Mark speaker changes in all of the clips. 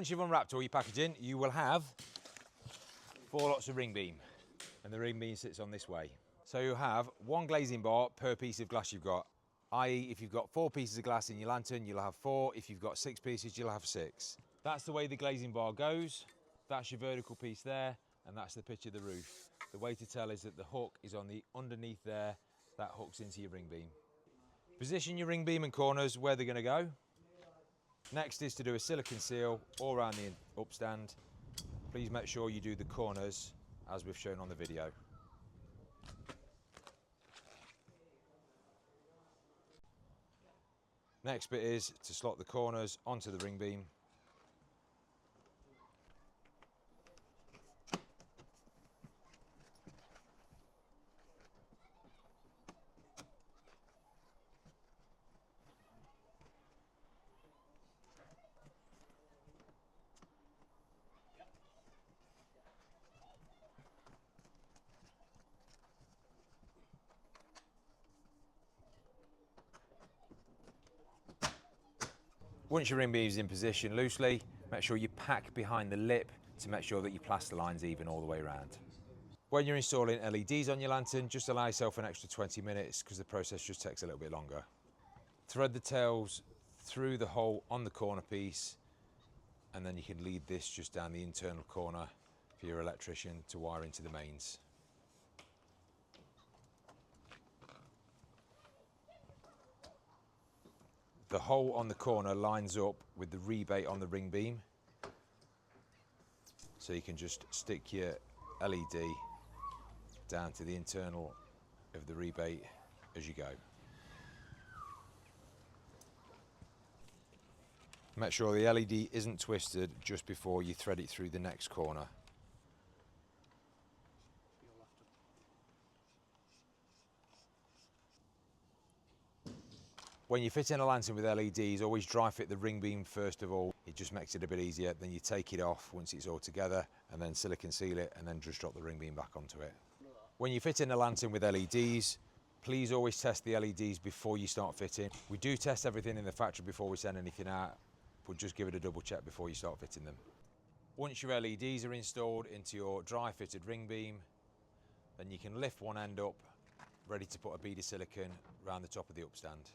Speaker 1: Once you've unwrapped all your packaging, you will have 4 lots of ring beam, and the ring beam sits on this way. So you'll have 1 glazing bar per piece of glass you've got, i.e. if you've got 4 pieces of glass in your lantern, you'll have 4. If you've got 6 pieces, you'll have 6. That's the way the glazing bar goes. That's your vertical piece there, and that's the pitch of the roof. The way to tell is that the hook is on the underneath there, that hooks into your ring beam. Position your ring beam and corners where they're going to go. Next is to do a silicone seal all around the upstand. Please make sure you do the corners as we've shown on the video. Next bit is to slot the corners onto the ring beam. Once your ring beam is in position loosely, make sure you pack behind the lip to make sure that your plaster line's even all the way around. When you're installing LEDs on your lantern, just allow yourself an extra 20 minutes because the process just takes a little bit longer. Thread the tails through the hole on the corner piece, and then you can lead this just down the internal corner for your electrician to wire into the mains. The hole on the corner lines up with the rebate on the ring beam, so you can just stick your LED down to the internal of the rebate as you go. Make sure the LED isn't twisted just before you thread it through the next corner. When you fit in a lantern with LEDs, always dry fit the ring beam first of all. It just makes it a bit easier. Then you take it off once it's all together and then silicone seal it and then just drop the ring beam back onto it. When you fit in a lantern with LEDs, please always test the LEDs before you start fitting. We do test everything in the factory before we send anything out, but just give it a double check before you start fitting them. Once your LEDs are installed into your dry fitted ring beam, then you can lift one end up, ready to put a bead of silicone around the top of the upstand.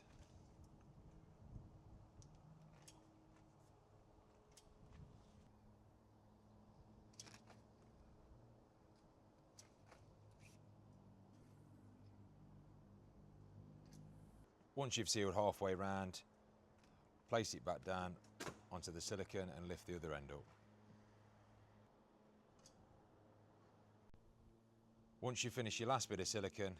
Speaker 1: Once you've sealed halfway round, place it back down onto the silicone and lift the other end up. Once you finish your last bit of silicone,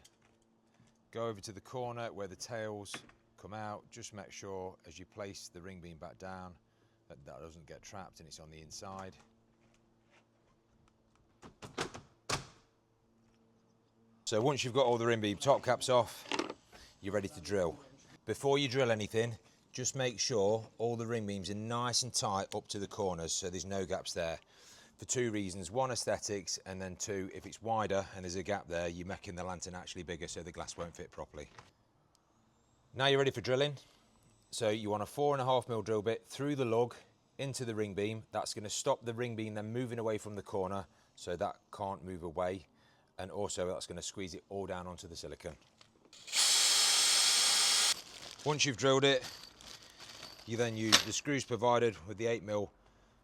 Speaker 1: go over to the corner where the tails come out. Just make sure as you place the ring beam back down that that doesn't get trapped and it's on the inside. So once you've got all the ring beam top caps off, you're ready to drill. Before you drill anything, just make sure all the ring beams are nice and tight up to the corners so there's no gaps there. For 2 reasons: 1, aesthetics, and then 2, if it's wider and there's a gap there, you're making the lantern actually bigger so the glass won't fit properly. Now you're ready for drilling. So you want a 4.5mm drill bit through the lug into the ring beam. That's going to stop the ring beam then moving away from the corner so that can't move away, and also that's going to squeeze it all down onto the silicone. Once you've drilled it, you then use the screws provided with the 8mm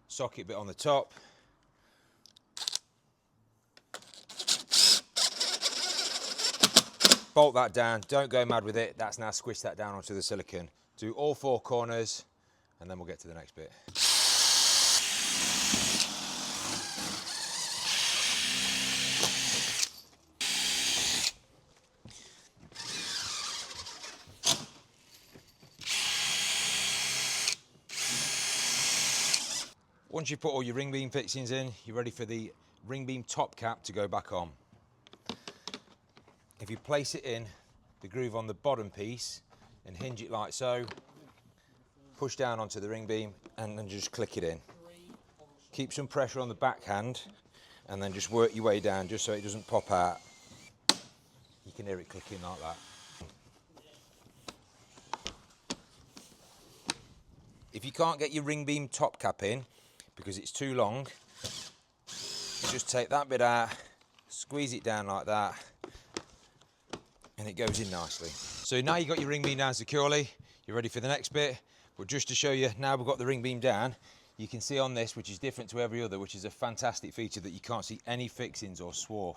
Speaker 1: socket bit on the top. Bolt that down, don't go mad with it, that's now squished that down onto the silicone. Do all 4 corners and then we'll get to the next bit. Once you've put all your ring beam fixings in, you're ready for the ring beam top cap to go back on. If you place it in the groove on the bottom piece and hinge it like so, push down onto the ring beam and then just click it in. Keep some pressure on the backhand and then just work your way down just so it doesn't pop out. You can hear it clicking like that. If you can't get your ring beam top cap in, because it's too long. Just take that bit out, squeeze it down like that, and it goes in nicely. So now you've got your ring beam down securely, you're ready for the next bit. But just to show you, now we've got the ring beam down, you can see on this, which is different to every other, which is a fantastic feature, that you can't see any fixings or swarf.